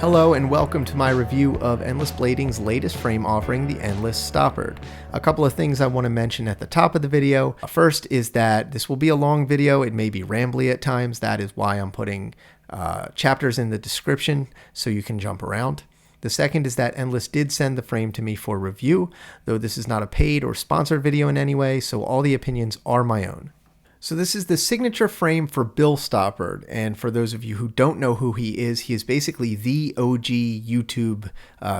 Hello and welcome to my review of Endless Blading's latest frame offering, the Endless Stoppard. A couple of things I want to mention at the top of the video. First is that this will be a long video. It may be rambly at times. That is why I'm putting chapters in the description so you can jump around. The second is that Endless did send the frame to me for review, though this is not a paid or sponsored video in any way, so all the opinions are my own. So this is the signature frame for Bill Stoppard, and for those of you who don't know who he is basically the OG YouTube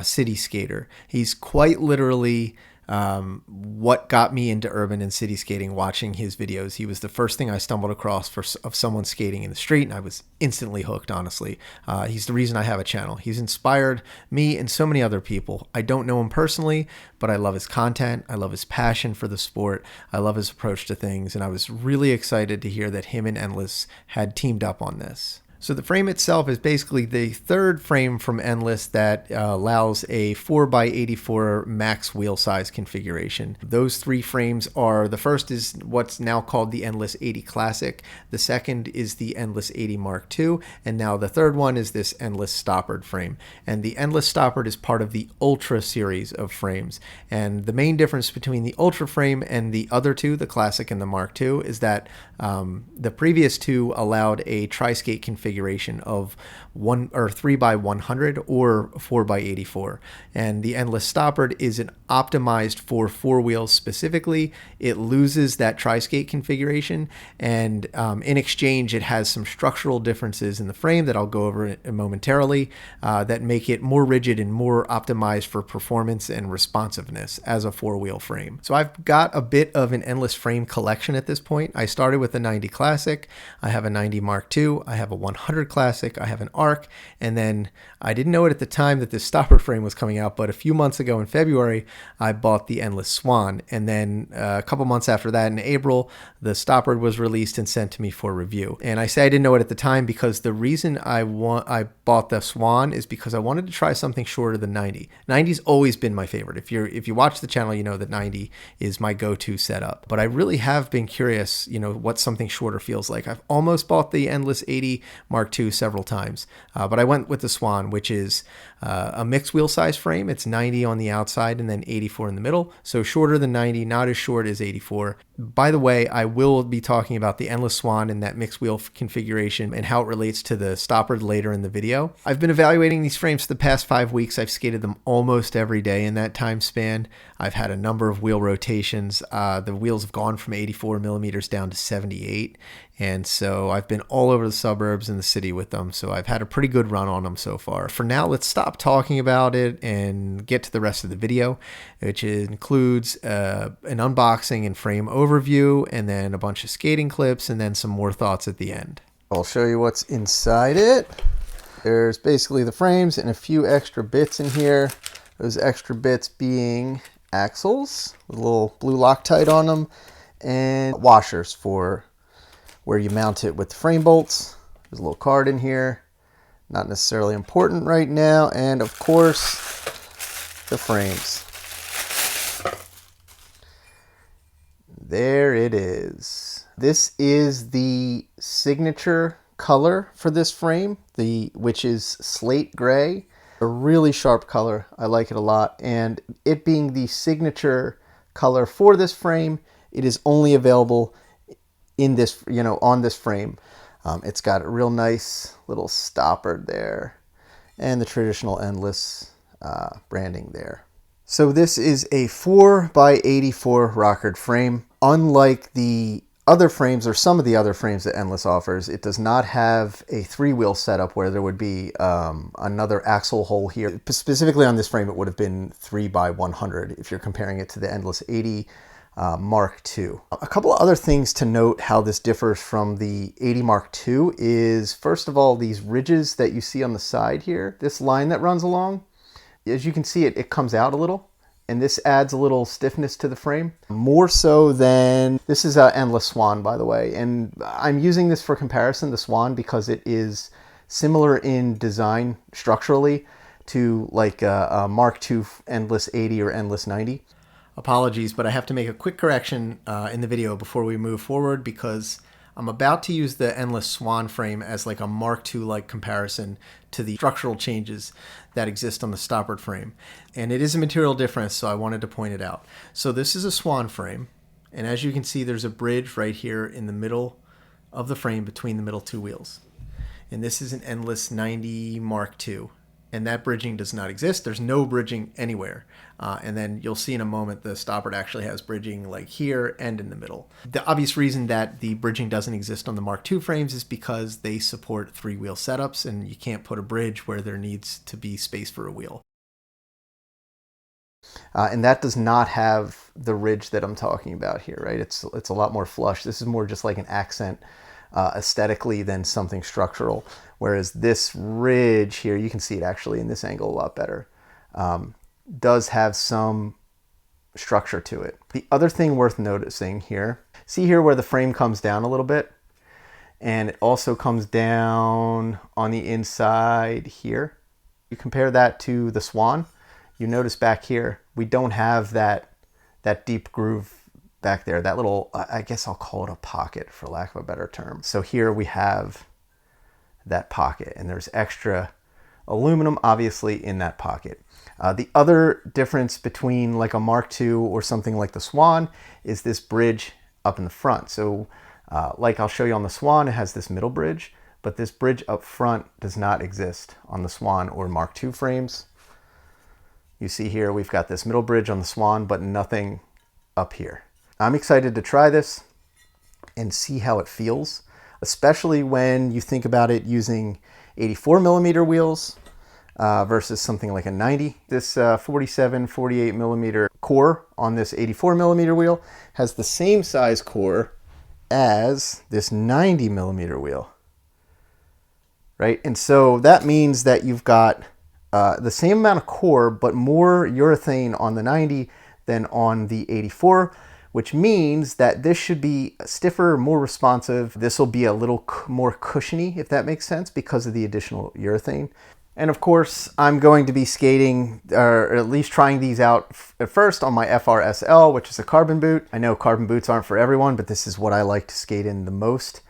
city skater. He's quite literally what got me into urban and city skating, watching his videos. He was the first thing I stumbled across of someone skating in the street, and I was instantly hooked, honestly. He's the reason I have a channel. He's inspired me and so many other people. I don't know him personally, but I love his content. I love his passion for the sport. I love his approach to things, and I was really excited to hear that him and Endless had teamed up on this. So the frame itself is basically the third frame from Endless that allows a 4x84 max wheel size configuration. Those three frames are, the first is what's now called the Endless 80 Classic, the second is the Endless 80 Mark II, and now the third one is this Endless Stoppard frame. And the Endless Stoppard is part of the Ultra series of frames. And the main difference between the Ultra frame and the other two, the Classic and the Mark II, is that the previous two allowed a tri-skate configuration of 3x100 or 4x84, and the Endless Stoppard is optimized for four wheels specifically. It loses that tri-skate configuration, and in exchange it has some structural differences in the frame that I'll go over momentarily that make it more rigid and more optimized for performance and responsiveness as a four-wheel frame. So I've got a bit of an Endless frame collection at this point. I started with the 90 Classic, I have a 90 Mark II, I have a 100 Classic, I have an Arc, and then I didn't know it at the time that this Stoppard frame was coming out, but a few months ago in February, I bought the Endless Swan, and then a couple months after that in April, the Stoppard was released and sent to me for review. And I say I didn't know it at the time because the reason I bought the Swan is because I wanted to try something shorter than 90. 90's always been my favorite. If you watch the channel, you know that 90 is my go-to setup. But I really have been curious, what something shorter feels like. I've almost bought the Endless 80 Mark II several times, but I went with the Swan, which is a mixed wheel size frame. It's 90 on the outside and then 84 in the middle. So shorter than 90, not as short as 84. By the way, I will be talking about the Endless Swan and that mixed wheel configuration and how it relates to the Stoppard later in the video. I've been evaluating these frames for the past 5 weeks. I've skated them almost every day in that time span. I've had a number of wheel rotations. The wheels have gone from 84 millimeters down to 78. And so I've been all over the suburbs and the city with them. So I've had a pretty good run on them so far. For now, let's stop talking about it and get to the rest of the video, which includes an unboxing and frame overview, and then a bunch of skating clips, and then some more thoughts at the end. I'll show you what's inside it. There's basically the frames and a few extra bits in here. Those extra bits being axles with a little blue Loctite on them, and washers for where you mount it with the frame bolts. There's a little card in here, not necessarily important right now, and of course the frames. There it is. This is the signature color for this frame, which is slate gray. A really sharp color. I like it a lot, and it being the signature color for this frame, it is only available in this, on this frame. It's got a real nice little Stoppard there and the traditional Endless branding there. So this is a 4x84 rockered frame. Unlike the other frames, or some of the other frames that Endless offers, it does not have a three-wheel setup where there would be another axle hole here. Specifically on this frame, it would have been 3x100 if you're comparing it to the Endless 80 Mark II. A couple of other things to note how this differs from the 80 Mark II is, first of all, these ridges that you see on the side here, this line that runs along, as you can see, it comes out a little, and this adds a little stiffness to the frame. More so than, this is an Endless Swan, by the way, and I'm using this for comparison, the Swan, because it is similar in design structurally to like a Mark II Endless 80 or Endless 90. Apologies, but I have to make a quick correction in the video before we move forward, because I'm about to use the Endless Swan frame as like a Mark II like comparison to the structural changes that exist on the Stoppard frame. And it is a material difference, so I wanted to point it out. So this is a Swan frame, and as you can see, there's a bridge right here in the middle of the frame between the middle two wheels. And this is an Endless 90 Mark II. And that bridging does not exist. There's no bridging anywhere. And then you'll see in a moment the Stoppard actually has bridging like here and in the middle. The obvious reason that the bridging doesn't exist on the Mark II frames is because they support three-wheel setups, and you can't put a bridge where there needs to be space for a wheel. And that does not have the ridge that I'm talking about here, right? It's a lot more flush. This is more just like an accent aesthetically than something structural. Whereas this ridge here, you can see it actually in this angle a lot better, does have some structure to it. The other thing worth noticing here, see here where the frame comes down a little bit, and it also comes down on the inside here. You compare that to the Swan, you notice back here, we don't have that deep groove back there, that little, I guess I'll call it a pocket for lack of a better term. So here we have that pocket, and there's extra aluminum obviously in that pocket. The other difference between like a Mark II or something like the Swan is this bridge up in the front. So like I'll show you on the Swan, it has this middle bridge, but this bridge up front does not exist on the Swan or Mark II frames. You see here we've got this middle bridge on the Swan, but nothing up here. I'm excited to try this and see how it feels, especially when you think about it using 84 millimeter wheels versus something like a 90. This 47, 48 millimeter core on this 84 millimeter wheel has the same size core as this 90 millimeter wheel, right? And so that means that you've got the same amount of core, but more urethane on the 90 than on the 84, which means that this should be stiffer, more responsive. This will be a little more cushiony, if that makes sense, because of the additional urethane. And of course, I'm going to be skating, or at least trying these out at first on my FRSL, which is a carbon boot. I know carbon boots aren't for everyone, but this is what I like to skate in the most.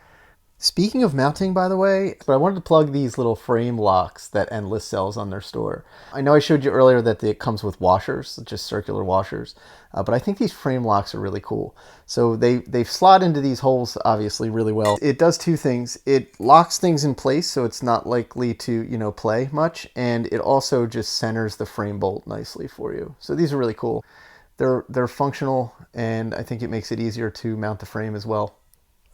Speaking of mounting, by the way, but I wanted to plug these little frame locks that Endless sells on their store. I know I showed you earlier that it comes with washers, just circular washers, but I think these frame locks are really cool. So they slot into these holes obviously really well. It does two things. It locks things in place so it's not likely to, play much, and it also just centers the frame bolt nicely for you. So these are really cool. They're functional, and I think it makes it easier to mount the frame as well.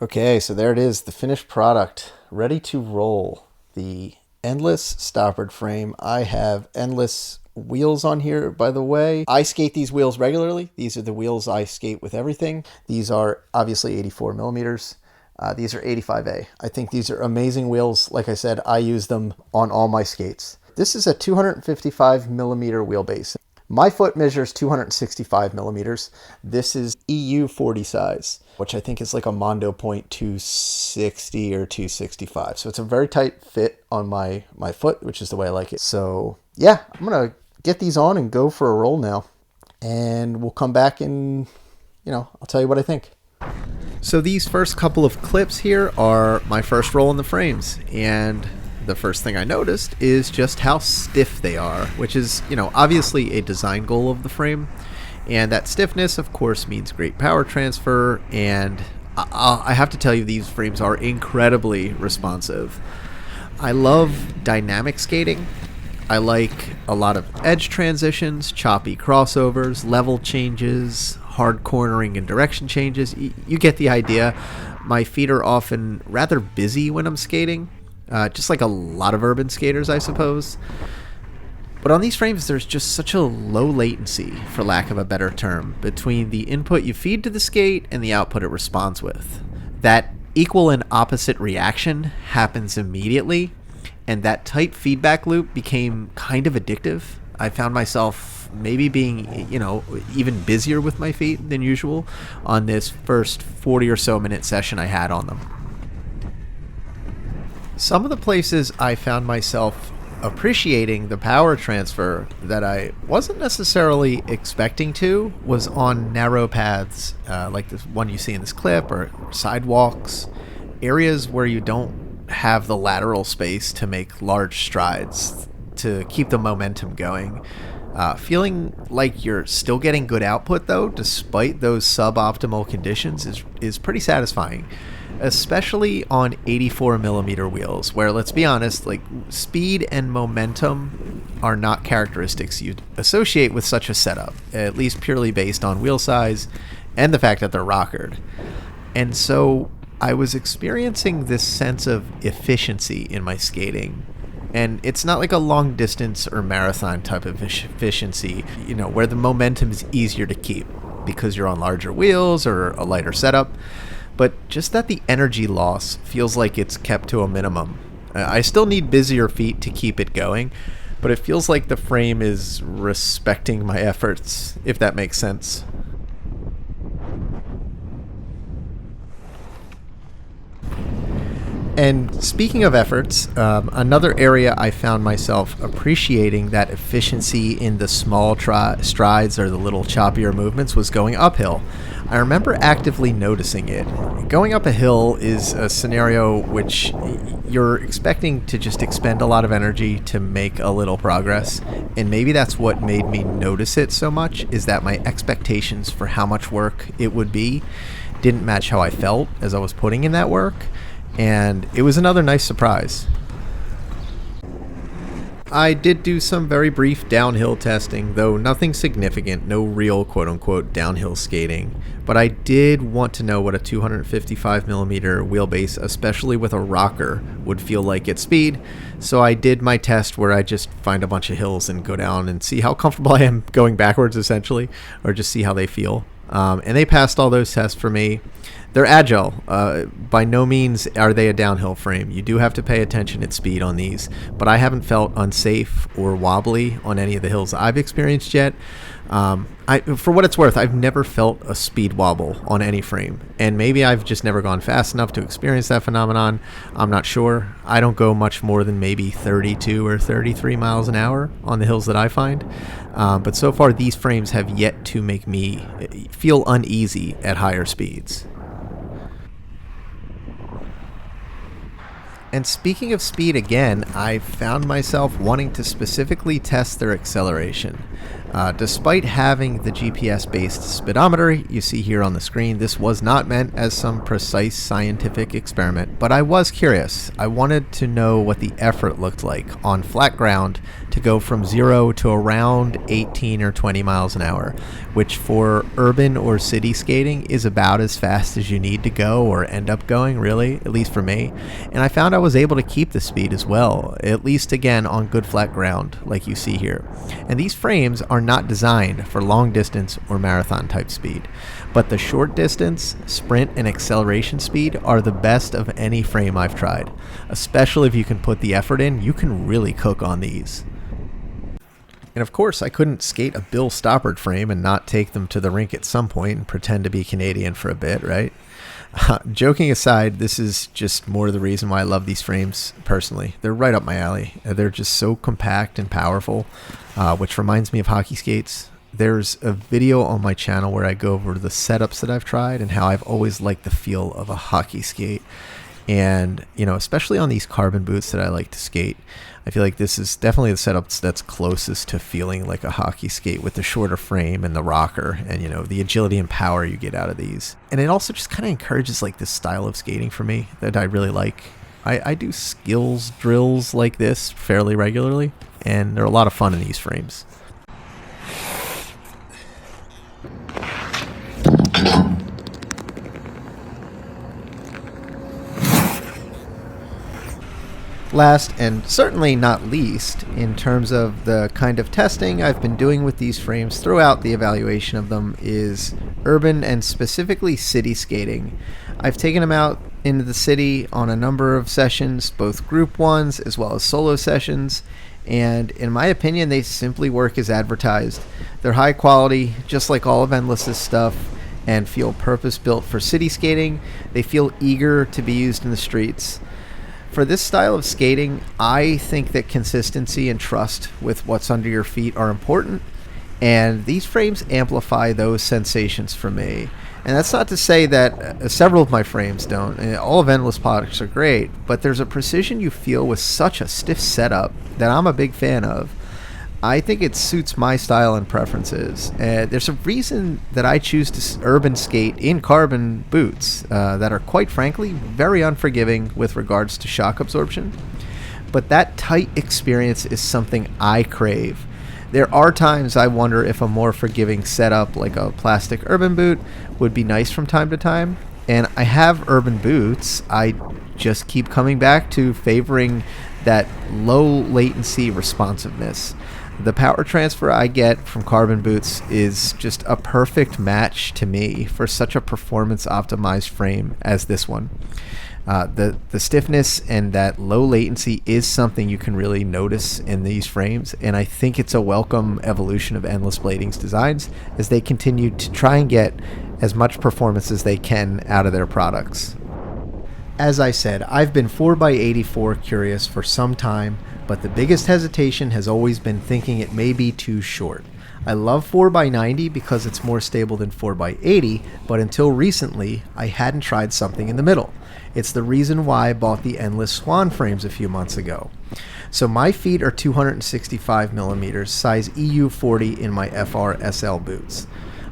Okay, so there it is, the finished product, ready to roll. The Endless Stoppard frame. I have Endless wheels on here, by the way. I skate these wheels regularly. These are the wheels I skate with everything. These are obviously 84 millimeters. These are 85A. I think these are amazing wheels. Like I said, I use them on all my skates. This is a 255 millimeter wheelbase. My foot measures 265 millimeters. This is EU 40 size, which I think is like a Mondo Point 260 or 265. So it's a very tight fit on my foot, which is the way I like it. So yeah, I'm going to get these on and go for a roll now. And we'll come back and, I'll tell you what I think. So these first couple of clips here are my first roll in the frames. And the first thing I noticed is just how stiff they are, which is, obviously a design goal of the frame. And that stiffness, of course, means great power transfer. And I have to tell you, these frames are incredibly responsive. I love dynamic skating. I like a lot of edge transitions, choppy crossovers, level changes, hard cornering and direction changes. You get the idea. My feet are often rather busy when I'm skating. Just like a lot of urban skaters, I suppose. But on these frames, there's just such a low latency, for lack of a better term, between the input you feed to the skate and the output it responds with. That equal and opposite reaction happens immediately, and that tight feedback loop became kind of addictive. I found myself maybe being, even busier with my feet than usual on this first 40 or so minute session I had on them. Some of the places I found myself appreciating the power transfer that I wasn't necessarily expecting to was on narrow paths, like the one you see in this clip, or sidewalks. areas where you don't have the lateral space to make large strides to keep the momentum going. Feeling like you're still getting good output though, despite those suboptimal conditions, is pretty satisfying, especially on 84 millimeter wheels, where, let's be honest, like, speed and momentum are not characteristics you'd associate with such a setup, at least purely based on wheel size and the fact that they're rockered. And so I was experiencing this sense of efficiency in my skating. And it's not like a long distance or marathon type of efficiency, where the momentum is easier to keep because you're on larger wheels or a lighter setup, but just that the energy loss feels like it's kept to a minimum. I still need busier feet to keep it going, but it feels like the frame is respecting my efforts, if that makes sense. And speaking of efforts, another area I found myself appreciating that efficiency in the small strides or the little choppier movements was going uphill. I remember actively noticing it. Going up a hill is a scenario which you're expecting to just expend a lot of energy to make a little progress, and maybe that's what made me notice it so much, is that my expectations for how much work it would be didn't match how I felt as I was putting in that work. And it was another nice surprise. I did do some very brief downhill testing, though nothing significant, no real quote-unquote downhill skating. But I did want to know what a 255mm wheelbase, especially with a rocker, would feel like at speed. So I did my test where I just find a bunch of hills and go down and see how comfortable I am going backwards, essentially, or just see how they feel. And they passed all those tests for me. They're agile. By no means are they a downhill frame. You do have to pay attention at speed on these, but I haven't felt unsafe or wobbly on any of the hills I've experienced yet. For what it's worth, I've never felt a speed wobble on any frame, and maybe I've just never gone fast enough to experience that phenomenon. I'm not sure. I don't go much more than maybe 32 or 33 miles an hour on the hills that I find, but so far these frames have yet to make me feel uneasy at higher speeds. And speaking of speed again, I found myself wanting to specifically test their acceleration. Despite having the GPS-based speedometer you see here on the screen, this was not meant as some precise scientific experiment, but I was curious. I wanted to know what the effort looked like on flat ground to go from 0 to around 18 or 20 miles an hour, which for urban or city skating is about as fast as you need to go or end up going, really, at least for me. And I found I was able to keep the speed as well, at least again on good flat ground like you see here. And these frames are not designed for long distance or marathon type speed, but the short distance, sprint, and acceleration speed are the best of any frame I've tried. Especially if you can put the effort in, you can really cook on these. And of course, I couldn't skate a Bill Stoppard frame and not take them to the rink at some point and pretend to be Canadian for a bit, right? Joking aside, this is just more the reason why I love these frames personally. They're right up my alley. They're just so compact and powerful, which reminds me of hockey skates. There's a video on my channel where I go over the setups that I've tried and how I've always liked the feel of a hockey skate. And, especially on these carbon boots that I like to skate, I feel like this is definitely the setup that's closest to feeling like a hockey skate, with the shorter frame and the rocker and, the agility and power you get out of these. And it also just kind of encourages like this style of skating for me that I really like. I do skills drills like this fairly regularly, and they're a lot of fun in these frames. Last and certainly not least, in terms of the kind of testing I've been doing with these frames throughout the evaluation of them, is urban and specifically city skating. I've taken them out into the city on a number of sessions, both group ones as well as solo sessions, and in my opinion they simply work as advertised. They're high quality, just like all of Endless's stuff, and feel purpose-built for city skating. They feel eager to be used in the streets. For this style of skating, I think that consistency and trust with what's under your feet are important, And these frames amplify those sensations for me. And that's not to say that several of my frames don't. All of Endless products are great, but there's a precision you feel with such a stiff setup that I'm a big fan of. I think it suits my style and preferences. There's a reason that I choose to urban skate in carbon boots that are, quite frankly, very unforgiving with regards to shock absorption. But that tight experience is something I crave. There are times I wonder if a more forgiving setup like a plastic urban boot would be nice from time to time. And I have urban boots. I just keep coming back to favoring that low latency responsiveness. The power transfer I get from carbon boots is just a perfect match to me for such a performance optimized frame as this one. The stiffness and that low latency is something you can really notice in these frames, and I think it's a welcome evolution of Endless Blading's designs as they continue to try and get as much performance as they can out of their products. As I said, I've been 4x84 curious for some time, but the biggest hesitation has always been thinking it may be too short. I love 4x90 because it's more stable than 4x80, but until recently, I hadn't tried something in the middle. It's the reason why I bought the Endless Swan frames a few months ago. So my feet are 265 millimeters, size EU40 in my FR SL boots.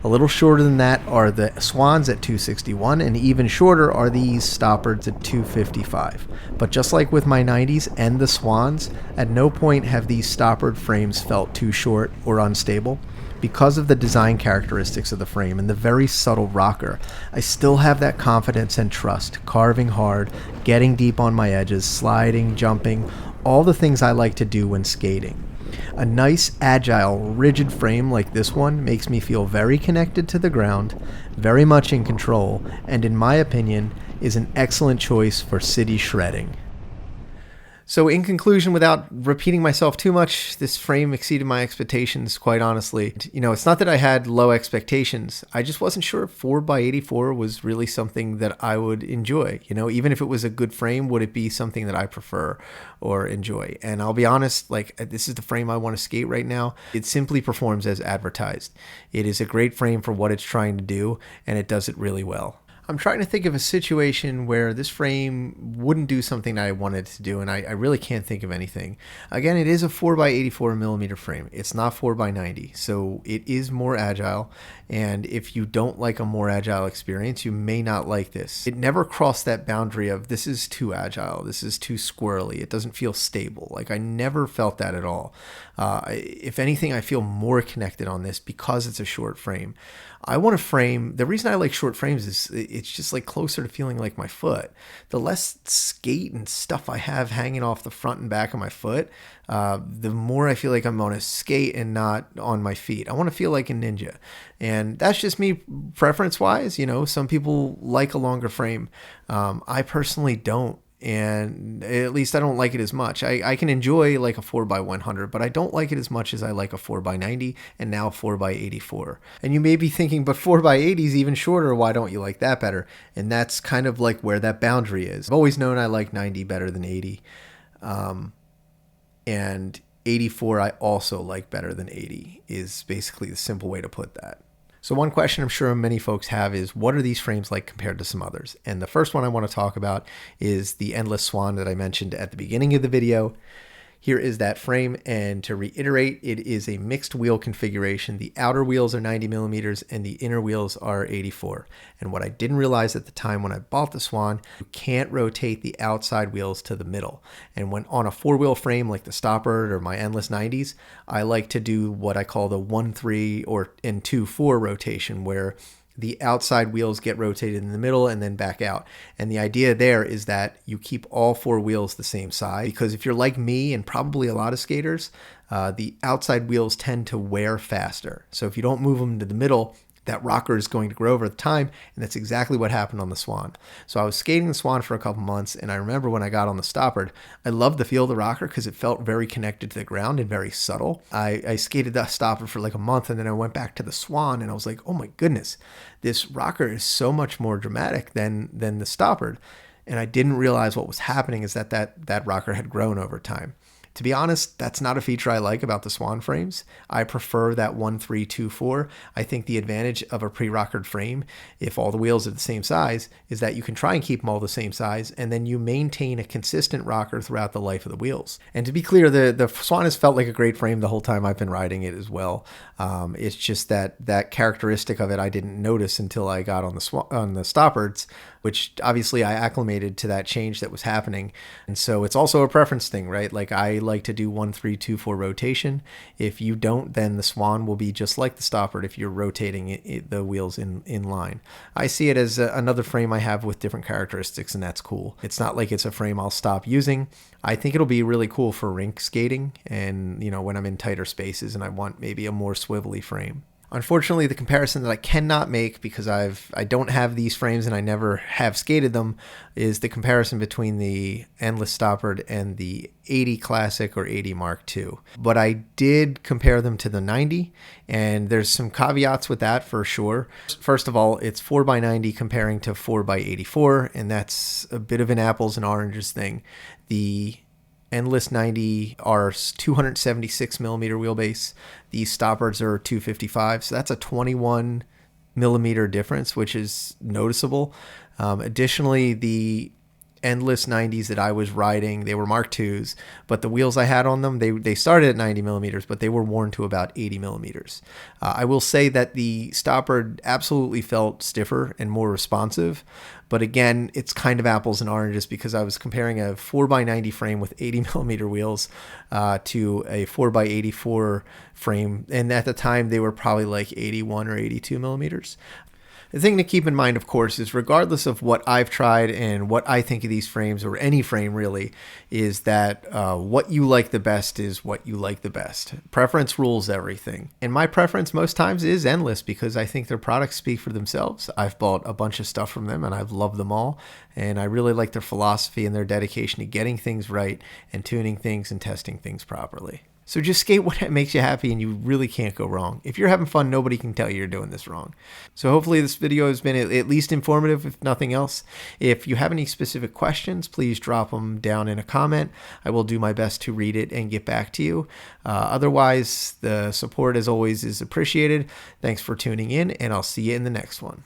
A little shorter than that are the Swans at 261, and even shorter are these Stoppards at 255. But just like with my 90s and the Swans, at no point have these Stoppard frames felt too short or unstable. Because of the design characteristics of the frame and the very subtle rocker, I still have that confidence and trust, carving hard, getting deep on my edges, sliding, jumping, all the things I like to do when skating. A nice, agile, rigid frame like this one makes me feel very connected to the ground, very much in control, and in my opinion, is an excellent choice for city shredding. So in conclusion, without repeating myself too much, this frame exceeded my expectations, quite honestly. It's not that I had low expectations. I just wasn't sure if 4x84 was really something that I would enjoy. Even if it was a good frame, would it be something that I prefer or enjoy? And I'll be honest, this is the frame I want to skate right now. It simply performs as advertised. It is a great frame for what it's trying to do, and it does it really well. I'm trying to think of a situation where this frame wouldn't do something that I wanted to do, and I really can't think of anything. Again, it is a 4x84 millimeter frame. It's not 4x90, so it is more agile, and if you don't like a more agile experience, you may not like this. It never crossed that boundary of this is too agile, this is too squirrely, it doesn't feel stable. I never felt that at all. If anything, I feel more connected on this because it's a short frame. I want a frame. The reason I like short frames is it's just closer to feeling like my foot. The less skate and stuff I have hanging off the front and back of my foot, the more I feel like I'm on a skate and not on my feet. I want to feel like a ninja. And that's just me preference wise. Some people like a longer frame. I personally don't. And at least I don't like it as much. I can enjoy a 4x100, but I don't like it as much as I like a 4x90 and now 4x84. And you may be thinking, but 4x80 is even shorter. Why don't you like that better? And that's kind of where that boundary is. I've always known I like 90 better than 80. And 84 I also like better than 80 is basically the simple way to put that. So one question I'm sure many folks have is, what are these frames like compared to some others? And the first one I want to talk about is the Endless Swan that I mentioned at the beginning of the video. Here is that frame, and to reiterate, it is a mixed wheel configuration. The outer wheels are 90 millimeters and the inner wheels are 84. And what I didn't realize at the time when I bought the Swan, you can't rotate the outside wheels to the middle. And when on a four-wheel frame like the Stoppard or my Endless 90s, I like to do what I call the 1-3 and 2-4 rotation, where the outside wheels get rotated in the middle and then back out. And the idea there is that you keep all four wheels the same size, because if you're like me and probably a lot of skaters, the outside wheels tend to wear faster. So if you don't move them to the middle, that rocker is going to grow over time, and that's exactly what happened on the Swan. So I was skating the Swan for a couple months, and I remember when I got on the Stoppard, I loved the feel of the rocker because it felt very connected to the ground and very subtle. I skated the Stoppard for a month, and then I went back to the Swan, and I was like, oh my goodness, this rocker is so much more dramatic than the Stoppard. And I didn't realize what was happening is that rocker had grown over time. To be honest, that's not a feature I like about the Swan frames. I prefer that 1-3-2-4. I think the advantage of a pre-rockered frame, if all the wheels are the same size, is that you can try and keep them all the same size, and then you maintain a consistent rocker throughout the life of the wheels. And to be clear, the Swan has felt like a great frame the whole time I've been riding it as well. It's just that characteristic of it I didn't notice until I got on the Stoppards, which obviously I acclimated to that change that was happening. And so it's also a preference thing, right? Like I like to do 1-3-2-4 rotation. If you don't, then the Swan will be just like the Stoppard if you're rotating the wheels in line. I see it as another frame I have with different characteristics, and that's cool. It's not like it's a frame I'll stop using. I think it'll be really cool for rink skating and, when I'm in tighter spaces and I want maybe a more swivelly frame. Unfortunately, the comparison that I cannot make because I don't have these frames and I never have skated them is the comparison between the Endless Stoppard and the 80 Classic or 80 Mark II. But I did compare them to the 90, and there's some caveats with that for sure. First of all, it's 4x90 comparing to 4x84, and that's a bit of an apples and oranges thing. The Endless 90 are 276 millimeter wheelbase. These Stoppards are 255, so that's a 21 millimeter difference, which is noticeable. Additionally, the Endless 90s that I was riding, they were Mark IIs, but the wheels I had on them, they started at 90 millimeters, but they were worn to about 80 millimeters. I will say that the Stoppard absolutely felt stiffer and more responsive, but again, it's kind of apples and oranges because I was comparing a 4x90 frame with 80 millimeter wheels to a 4x84 frame, and at the time they were probably like 81 or 82 millimeters. The thing to keep in mind, of course, is regardless of what I've tried and what I think of these frames, or any frame really, is that what you like the best is what you like the best. Preference rules everything. And my preference most times is Endless because I think their products speak for themselves. I've bought a bunch of stuff from them and I've loved them all. And I really like their philosophy and their dedication to getting things right and tuning things and testing things properly. So just skate what makes you happy and you really can't go wrong. If you're having fun, nobody can tell you you're doing this wrong. So hopefully this video has been at least informative, if nothing else. If you have any specific questions, please drop them down in a comment. I will do my best to read it and get back to you. Otherwise, the support as always is appreciated. Thanks for tuning in, and I'll see you in the next one.